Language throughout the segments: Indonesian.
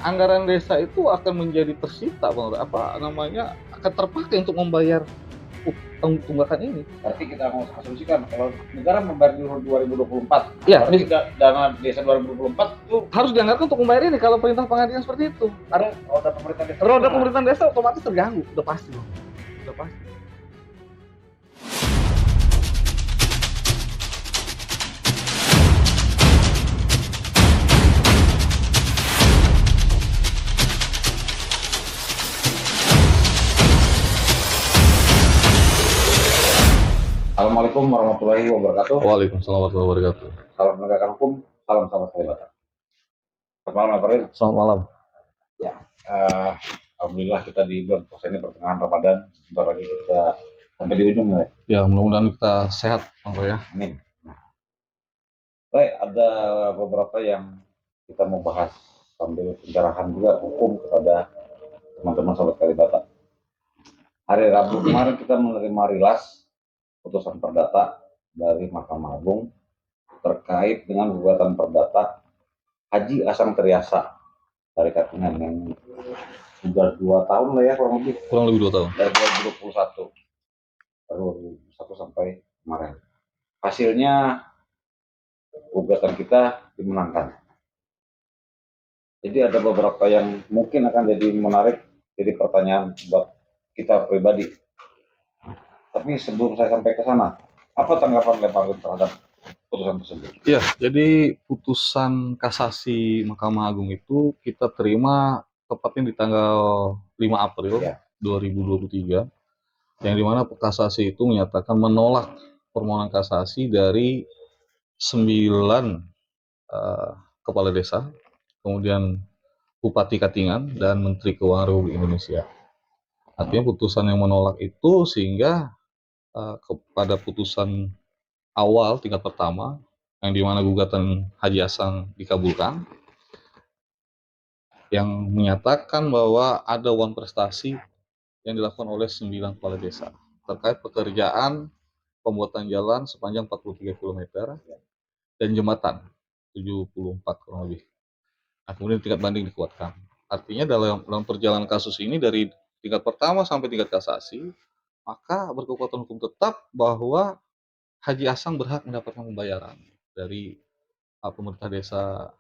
anggaran desa itu akan menjadi tersita, akan terpakai untuk membayar tunggakan ini. Berarti kita mau asumsikan kalau negara membayar di 2024, Ya, berarti dana desa 2024 itu harus dianggarkan untuk membayar ini kalau perintah pengadilan seperti itu. Roda pemerintahan desa otomatis terganggu, udah pasti. Assalamualaikum warahmatullahi wabarakatuh. Waalaikumsalam warahmatullahi wabarakatuh. Salam penegakan hukum, salam sahabat kalibata. Selamat malam, Pak Faril. Selamat malam. Ya, alhamdulillah kita di bulan puasa ini pertengahan Ramadan. Sebentar lagi kita sampai di ujung ya. Ya, mudah-mudahan kita sehat, Bang ya. Amin. Baik, ada beberapa yang kita mau bahas sambil pencerahan juga hukum kepada teman-teman sahabat kalibata. Hari Rabu kemarin kita menerima rilas putusan perdata dari Mahkamah Agung terkait dengan gugatan perdata Haji Asang Triasa dari Katingan yang sudah 2 tahun lah ya kurang lebih 2 tahun dari 2021 sampai kemarin. Hasilnya gugatan kita dimenangkan. Jadi ada beberapa yang mungkin akan jadi menarik, jadi pertanyaan buat kita pribadi. Tapi sebelum saya sampai ke sana, apa tanggapan Pak terhadap putusan tersebut? Ya, jadi putusan kasasi Mahkamah Agung itu kita terima tepatnya di tanggal 5 April 2023, yang dimana kasasi itu menyatakan menolak permohonan kasasi dari 9 kepala desa, kemudian Bupati Katingan dan Menteri Keuangan Republik Indonesia. Artinya putusan yang menolak itu sehingga kepada putusan awal tingkat pertama yang dimana gugatan Haji Asang dikabulkan, yang menyatakan bahwa ada uang prestasi yang dilakukan oleh 9 kepala desa terkait pekerjaan pembuatan jalan sepanjang 43 km dan jembatan 74 kurang lebih. Nah, kemudian tingkat banding dikuatkan. Artinya dalam perjalanan kasus ini dari tingkat pertama sampai tingkat kasasi, maka berkekuatan hukum tetap bahwa Haji Asang berhak mendapatkan pembayaran dari pemerintah desa,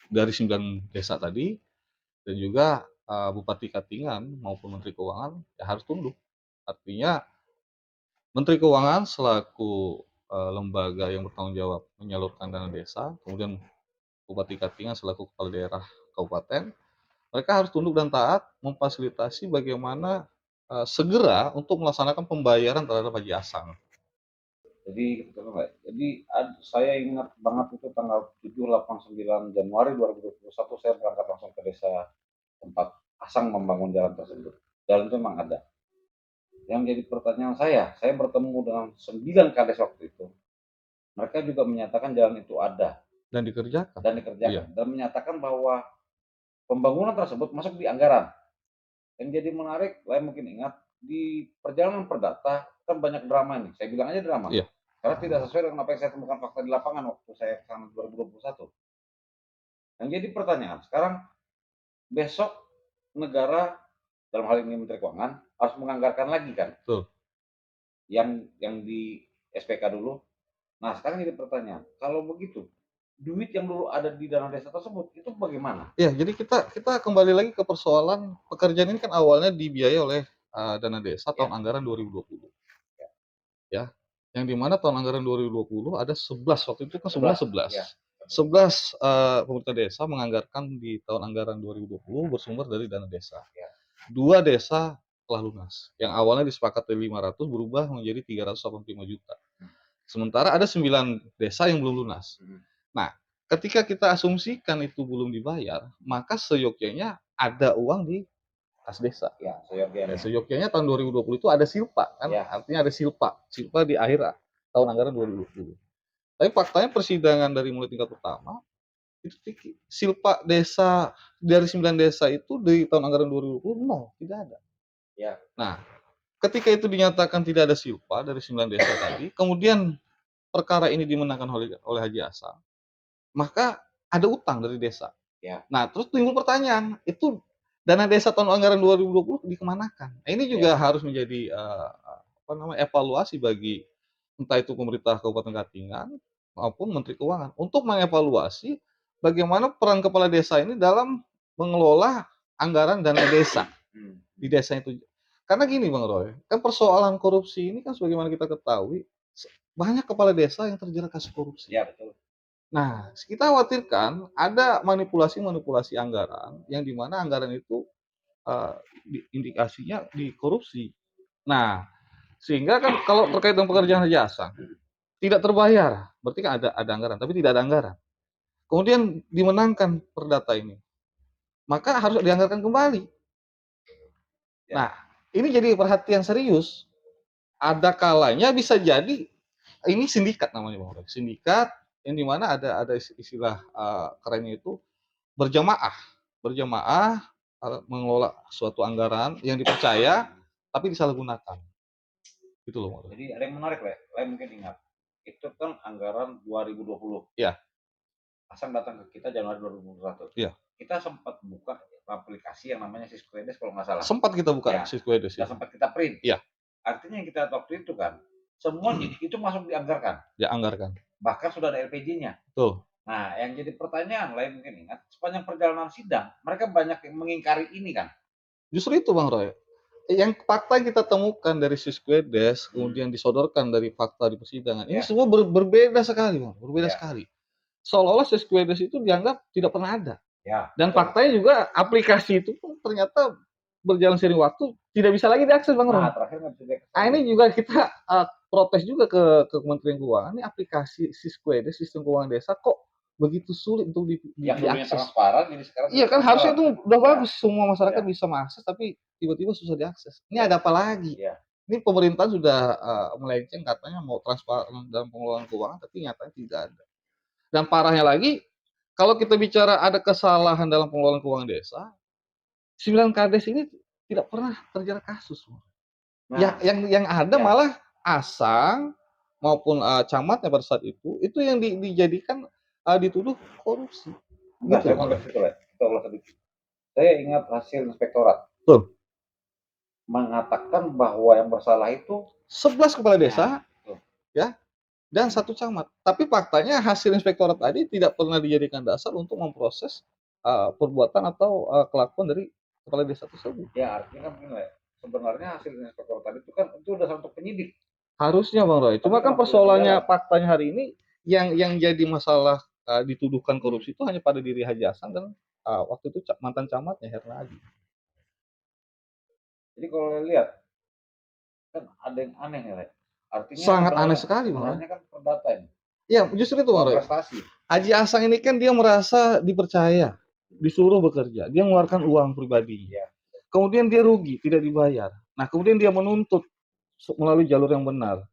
dari 9 desa tadi, dan juga Bupati Katingan maupun Menteri Keuangan ya harus tunduk. Artinya Menteri Keuangan selaku lembaga yang bertanggung jawab menyalurkan dana desa, kemudian Bupati Katingan selaku kepala daerah kabupaten, mereka harus tunduk dan taat memfasilitasi bagaimana segera untuk melaksanakan pembayaran terhadap Haji Asang. Jadi saya ingat banget itu tanggal 7, 8, 9 Januari 2021 saya berangkat langsung ke desa tempat Asang membangun jalan tersebut. Jalan itu memang ada. Yang jadi pertanyaan saya bertemu dengan 9 kades waktu itu. Mereka juga menyatakan jalan itu ada dan dikerjakan. Iya. Dan menyatakan bahwa pembangunan tersebut masuk di anggaran. Yang jadi menarik, saya mungkin ingat di perjalanan perdata kan banyak drama ini. Saya bilang aja drama. Iya. Karena tidak sesuai dengan apa yang saya temukan fakta di lapangan waktu saya ke sana 2021. Yang jadi pertanyaan, sekarang besok negara dalam hal ini Menteri Keuangan harus menganggarkan lagi kan? Betul. Yang di SPK dulu. Nah, sekarang jadi pertanyaan, kalau begitu duit yang dulu ada di dana desa tersebut itu bagaimana? Ya, jadi kita kembali lagi ke persoalan pekerjaan ini kan awalnya dibiayai oleh dana desa tahun anggaran 2020. Ya. Yang dimana tahun anggaran 2020 ada 11, waktu itu kan 11 pemerintah desa menganggarkan di tahun anggaran 2020 bersumber dari dana desa. 2 desa telah lunas. Yang awalnya disepakati 500 berubah menjadi 385 juta. Sementara ada 9 desa yang belum lunas. Nah, ketika kita asumsikan itu belum dibayar, maka seyogyanya ada uang di kas desa. Ya, seyogyanya tahun 2020 itu ada silpa kan? Ya. Artinya ada silpa di akhir tahun anggaran 2020. Tapi faktanya persidangan dari mulai tingkat pertama itu silpa desa dari 9 desa itu di tahun anggaran 2020 tidak ada. Ya. Nah, ketika itu dinyatakan tidak ada silpa dari 9 desa tadi, kemudian perkara ini dimenangkan oleh Haji Asang, maka ada utang dari desa. Ya. Nah, terus timbul pertanyaan, itu dana desa tahun anggaran 2020 dikemanakan? Nah, ini juga harus menjadi evaluasi bagi entah itu pemerintah Kabupaten Katingan maupun Menteri Keuangan untuk mengevaluasi bagaimana peran kepala desa ini dalam mengelola anggaran dana desa di desa itu. Karena gini Bang Roy, kan persoalan korupsi ini kan sebagaimana kita ketahui banyak kepala desa yang terjerat kasus korupsi. Ya, betul. Nah, kita khawatirkan ada manipulasi-manipulasi anggaran yang di mana anggaran itu indikasinya dikorupsi. Nah, sehingga kan kalau terkait dengan pekerjaan jasa tidak terbayar, berarti kan ada anggaran, tapi tidak ada anggaran. Kemudian dimenangkan perdata ini, maka harus dianggarkan kembali. Nah, ini jadi perhatian serius. Ada kalanya bisa jadi ini sindikat namanya Bang Roy. Sindikat yang di mana ada istilah kerennya itu berjamaah. Berjamaah mengelola suatu anggaran yang dipercaya tapi disalahgunakan. Gitu loh Bang Roy. Jadi ada yang menarik, Le mungkin ingat. Itu kan anggaran 2020. Iya. Asang datang ke kita Januari 2021. Iya. Kita sempat buka aplikasi yang namanya Siskuedes kalau nggak salah. Sempat kita buka Ya. Siskuedes Dan ya. sempat kita print. Iya. Artinya yang kita waktu itu kan semua itu masuk dianggarkan. Dianggarkan. Bahkan sudah ada LPG-nya. Betul. Nah, yang jadi pertanyaan lain mungkin ingat, sepanjang perjalanan sidang, mereka banyak yang mengingkari ini kan. Justru itu Bang Roy. Yang fakta yang kita temukan dari Siskuedes, kemudian disodorkan dari fakta di persidangan, ini semua berbeda sekali Bang, berbeda sekali. Seolah-olah Siskuedes itu dianggap tidak pernah ada. Ya, dan faktanya juga aplikasi itu pun ternyata berjalan seiring waktu tidak bisa lagi diakses Bang Roy. Nah, ini juga kita protes juga ke Kementerian Keuangan, ini aplikasi Siskuedes, sistem keuangan desa kok begitu sulit untuk diakses. Transparan, jadi sekarang iya kan harusnya itu udah bagus semua masyarakat bisa mengakses, tapi tiba-tiba susah diakses. Ini ada apa lagi? Ini pemerintah sudah melenceng katanya mau transparan dalam pengelolaan keuangan, tapi nyatanya tidak ada. Dan parahnya lagi, kalau kita bicara ada kesalahan dalam pengelolaan keuangan desa, 9 kades ini tidak pernah terjerat kasus. Nah, yang ada malah Asang maupun camatnya pada saat itu yang dijadikan dituduh korupsi. Gitu. Saya ingat hasil inspektorat. Betul. Mengatakan bahwa yang bersalah itu 11 kepala desa, ya, dan 1 camat. Tapi faktanya hasil inspektorat tadi tidak pernah dijadikan dasar untuk memproses perbuatan atau kelakuan dari kepala desa tersebut. Ya, artinya kan sebenarnya hasil inspektorat tadi itu kan itu udah untuk penyidik. Harusnya Bang Roy. Cuma kan persoalannya faktanya hari ini yang jadi masalah dituduhkan korupsi itu hanya pada diri Haji Hasan dan waktu itu mantan camatnya Hernadi. Jadi kalau lihat kan ada yang aneh ya, artinya sangat aneh sekali Bang Roy. Kan perdata ini. Ya, justru itu Bang Roy. Haji Hasan ini kan dia merasa dipercaya, disuruh bekerja, dia mengeluarkan uang pribadinya. Kemudian dia rugi, tidak dibayar. Nah, kemudian dia menuntut melalui jalur yang benar.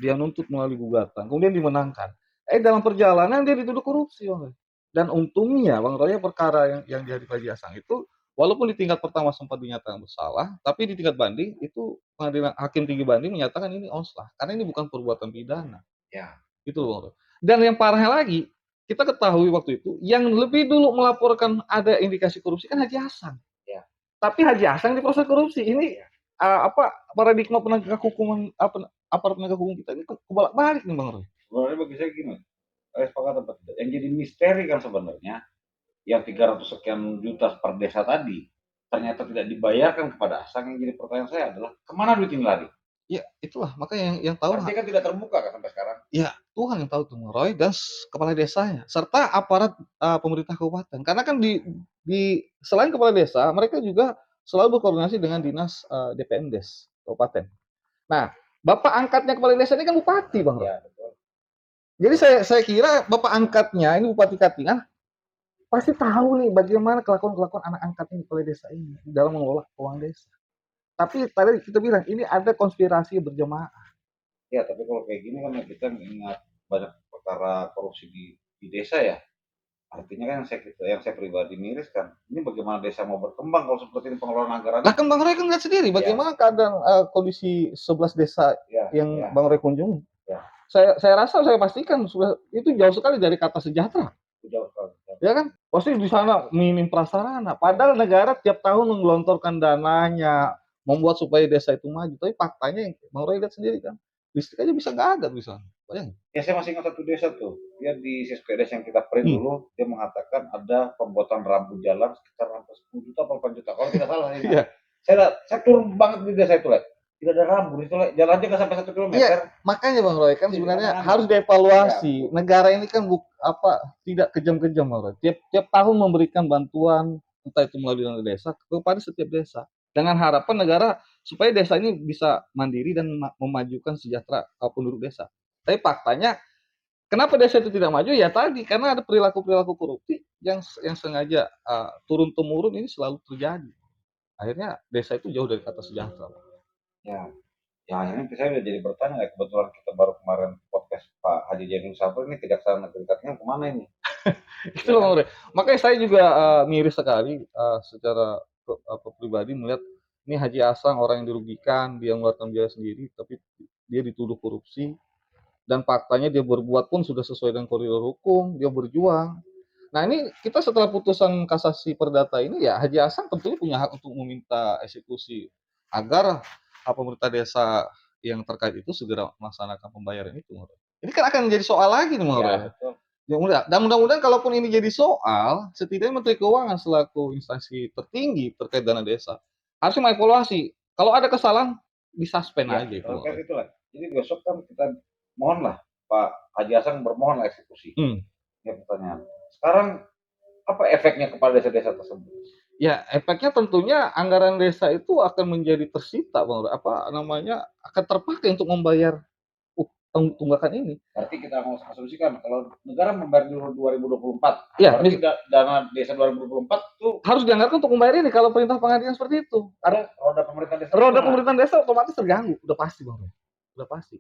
Dia nuntut melalui gugatan, kemudian dimenangkan. Dalam perjalanan dia dituduh korupsi, Bang Roy. Dan untungnya Bang Roy perkara yang di Haji Hasan itu walaupun di tingkat pertama sempat dinyatakan bersalah, tapi di tingkat banding itu pengadilan hakim tinggi banding menyatakan ini onslah karena ini bukan perbuatan pidana. Ya. Gitu Bang Roy. Dan yang parahnya lagi, kita ketahui waktu itu yang lebih dulu melaporkan ada indikasi korupsi kan Haji Hasan. Ya. Tapi Haji Hasan diproses korupsi. Ini paradigma penegak hukum aparat penegak hukum kita ini kebolak-balik nih Bang Roy. Sebenarnya bagi saya gini, yang jadi misteri kan sebenarnya yang 300 sekian juta per desa tadi ternyata tidak dibayarkan kepada Asang. Yang jadi pertanyaan saya adalah kemana duit ini lari? Ya itulah makanya yang tahu. Artinya kan tidak terbuka kan sampai sekarang. Ya Tuhan yang tahu tuh Roy dan kepala desanya serta aparat pemerintah kabupaten. Karena kan di selain kepala desa mereka juga selalu berkoordinasi dengan dinas DPMdes kabupaten. Nah, bapak angkatnya kepala desa ini kan bupati Bang Roy. Ya, betul. Jadi saya kira bapak angkatnya ini Bupati Katingan pasti tahu nih bagaimana kelakuan anak angkatnya kepala desa ini dalam mengelola keuangan desa. Tapi tadi kita bilang ini ada konspirasi berjamaah. Ya, tapi kalau kayak gini kan kita ingat banyak perkara korupsi di desa ya. Artinya kan yang saya pribadi miris kan, ini bagaimana desa mau berkembang kalau seperti ini pengelolaan anggaran? Nah kan Bang Roy kan lihat sendiri bagaimana keadaan kondisi 11 desa yang Bang Roy kunjungi. Saya rasa saya pastikan sudah itu jauh sekali dari kata sejahtera. Jauh sekali. Ya kan? pasti di sana minim prasarana. Padahal negara tiap tahun menggelontorkan dananya, membuat supaya desa itu maju. Tapi faktanya, Bang Roy lihat sendiri kan, listrik aja bisa nggak ada di sana. Bayangin. Ya saya masih ingat satu desa tuh, dia di Sispedes yang kita print Hmm. dulu, dia mengatakan ada pembuatan rambu jalan sekitar hampir 10 juta atau 8 juta, kalau tidak salah saya ingat. Iya, Saya turun banget di desa itu, tidak ada rambu itu, jalannya nggak sampai 1 kilometer. iya, makanya Bang Roy kan Jadi sebenarnya kadang-kadang harus ya, dievaluasi. Negara ini kan tidak kejam-kejam Bang Roy. Tiap tahun memberikan bantuan entah itu melalui dana desa kepada setiap desa dengan harapan negara supaya desa ini bisa mandiri dan memajukan sejahtera penduduk desa. Tapi faktanya kenapa desa itu tidak maju? Ya tadi karena ada perilaku-perilaku korupsi yang sengaja turun temurun ini selalu terjadi. Akhirnya desa itu jauh dari kata sejahtera. ya, ya akhirnya saya udah jadi bertanya, ya, kebetulan kita baru kemarin podcast Pak Haji Jainul Sabar ini kejaksaan negeri Katingan kemana ini? Itu Ya loh kan? Bang. Makanya saya juga miris sekali secara pribadi melihat ini Haji Asang orang yang dirugikan, dia mengeluarkan biaya sendiri, tapi dia dituduh korupsi dan faktanya dia berbuat pun sudah sesuai dengan koridor hukum, dia berjuang. Nah ini kita setelah putusan kasasi perdata ini ya Haji Asang tentunya punya hak untuk meminta eksekusi agar pemerintah desa yang terkait itu segera melaksanakan pembayaran itu. Ini kan akan menjadi soal lagi nih Bang Ya Roy. betul. Ya dan mudah-mudahan kalaupun ini jadi soal, setidaknya Menteri Keuangan selaku instansi tertinggi terkait dana desa harus mengevaluasi. Kalau ada kesalahan, disuspend Ya aja itu. terkait itulah. Jadi besok kan kita mohonlah Pak Haji Hasan bermohon eksekusi. Hmm. Ya pertanyaan. Sekarang apa efeknya kepada desa-desa tersebut? Ya, efeknya tentunya anggaran desa itu akan menjadi tersita, Bang. Apa namanya, akan terpakai untuk membayar tunggakan ini. Berarti kita mau asumsikan kalau negara membayar di 2024, Ya, berarti dana desa 2024 itu harus dianggarkan untuk membayar ini kalau perintah pengadilan seperti itu. roda pemerintah desa Roda gimana? pemerintahan desa otomatis terganggu, udah pasti, Bang. Udah pasti.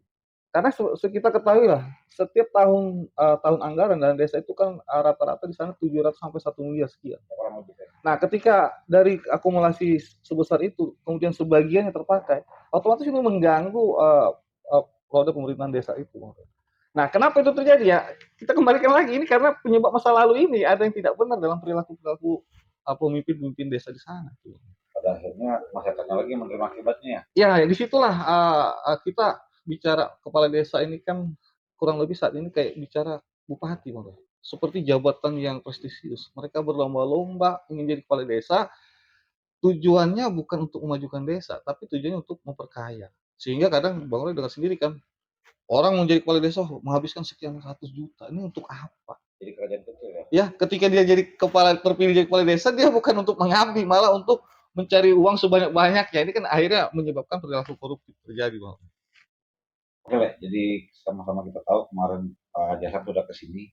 Karena kita ketahui lah, setiap tahun anggaran dana desa itu kan rata-rata di sana 700 sampai 1 miliar sekian. Nah, ketika dari akumulasi sebesar itu, kemudian sebagiannya terpakai, otomatis itu mengganggu roda pemerintahan desa itu. Nah, kenapa itu terjadi ya? Kita kembalikan lagi ini karena penyebab masa lalu ini ada yang tidak benar dalam perilaku-perilaku pemimpin-pemimpin desa di sana. Pada akhirnya masyarakatnya lagi menerima akibatnya. Ya, disitulah kita bicara kepala desa ini kan kurang lebih saat ini kayak bicara bupati, Bang. Seperti jabatan yang prestisius. Mereka berlomba-lomba ingin jadi kepala desa, tujuannya bukan untuk memajukan desa, tapi tujuannya untuk memperkaya. Sehingga kadang Bang Roy dengar sendiri kan, orang mau jadi kepala desa menghabiskan sekian ratus juta. Ini untuk apa? Jadi kerajaan kecil ya. Ya, ketika dia jadi terpilih jadi kepala desa, dia bukan untuk mengabdi, malah untuk mencari uang sebanyak-banyaknya. Ini kan akhirnya menyebabkan perilaku korupsi terjadi, Bang. Oke, Le. Jadi sama-sama kita tahu kemarin Pak Jasad sudah ke sini.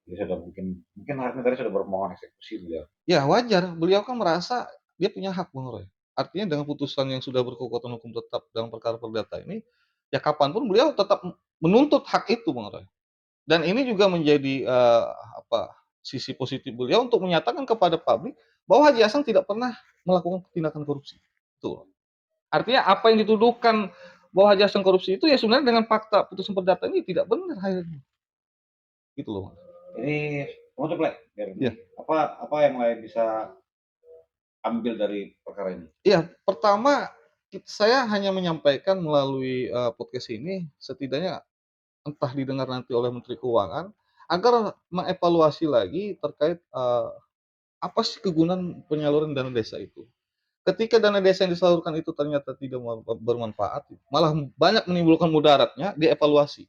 Jadi sudah mungkin hari ini tadi sudah bermohon eksekusi beliau. Ya, wajar. Beliau kan merasa dia punya hak, Bang Roy. Artinya dengan putusan yang sudah berkekuatan hukum tetap dalam perkara perdata ini, ya kapanpun beliau tetap menuntut hak itu, Bang Roy. Dan ini juga menjadi sisi positif beliau untuk menyatakan kepada publik bahwa Haji Hasan tidak pernah melakukan tindakan korupsi. Itu. Artinya apa yang dituduhkan bahwa Haji Hasan korupsi itu ya sebenarnya dengan fakta putusan perdata ini tidak benar akhirnya. Gitu loh. Jadi untuk Le, Ya. apa yang lain bisa ambil dari perkara ini? Iya, pertama saya hanya menyampaikan melalui podcast ini setidaknya entah didengar nanti oleh Menteri Keuangan agar mengevaluasi lagi terkait apa sih kegunaan penyaluran dana desa itu. Ketika dana desa yang disalurkan itu ternyata tidak bermanfaat, malah banyak menimbulkan mudaratnya, dievaluasi.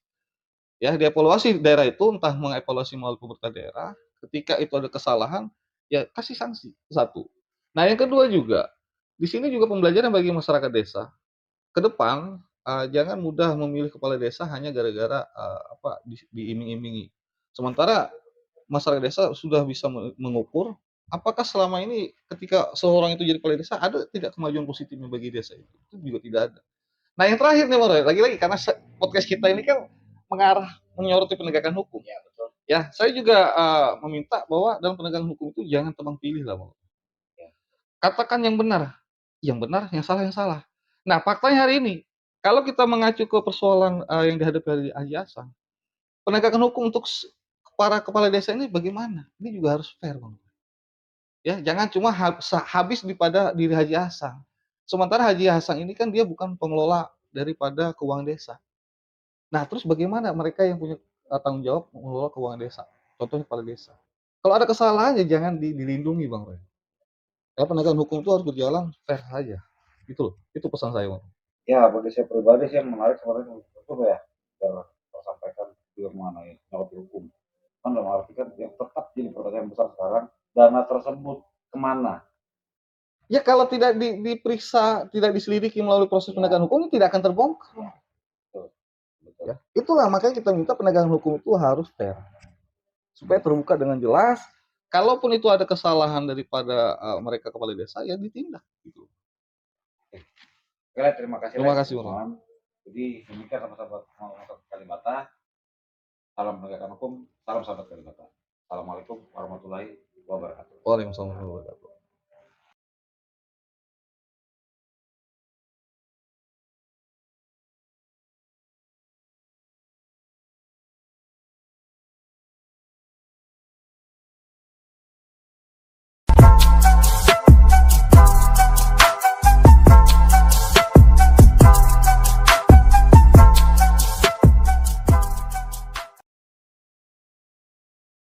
Ya, dievaluasi daerah itu entah mengevaluasi melalui pemerintah daerah, ketika itu ada kesalahan, ya kasih sanksi, satu. Nah, yang kedua juga, di sini juga pembelajaran bagi masyarakat desa. Ke depan, jangan mudah memilih kepala desa hanya gara-gara, diiming-imingi. Sementara masyarakat desa sudah bisa mengukur, apakah selama ini ketika seorang itu jadi kepala desa, ada tidak kemajuan positifnya bagi desa itu? Itu juga tidak ada. Nah, yang terakhir nih, Bang Roy, lagi-lagi karena podcast kita ini kan mengarah menyoroti penegakan hukum. Ya betul. Ya, saya juga meminta bahwa dalam penegakan hukum itu jangan tebang pilih lah, Bang. Ya. Katakan yang benar, yang salah, yang salah. Nah, faktanya hari ini, kalau kita mengacu ke persoalan yang dihadapi oleh Haji Hasan, penegakan hukum untuk para kepala desa ini bagaimana? Ini juga harus fair, Bang. Ya, jangan cuma habis pada diri Haji Hasan. Sementara Haji Hasan ini kan dia bukan pengelola daripada keuangan desa. Nah, terus bagaimana mereka yang punya, tanggung jawab mengelola keuangan desa? Contohnya kepala desa. Kalau ada kesalahan ya jangan dilindungi, Bang Roy. Ya penegakan hukum itu harus berjalan fair saja. Gitu loh, itu pesan saya, Bang. Ya, bagi saya pribadi sih yang menarik sebenarnya itu ya, yang Kau sampaikan juga mengenai nyawa hukum. Kan dalam arti kan yang tetap jadi pertanyaan besar sekarang, dana tersebut kemana? Ya kalau tidak diperiksa, tidak diselidiki melalui proses penegakan hukum, ini tidak akan terbongkar. Betul, betul. Ya, itulah makanya kita minta penegakan hukum itu harus fair, supaya terbuka dengan jelas. Kalaupun itu ada kesalahan daripada mereka kepala desa, ya ditindak. Gitu. Oke, Le, terima kasih Le, Terima kasih, Bang. teman-teman. Jadi demikian sahabat-sahabat Kalibata. Salam penegakan hukum, salam sahabat Kalibata. Assalamualaikum warahmatullahi wabarakatuh. Waalaikumsalam warahmatullahi wabarakatuh.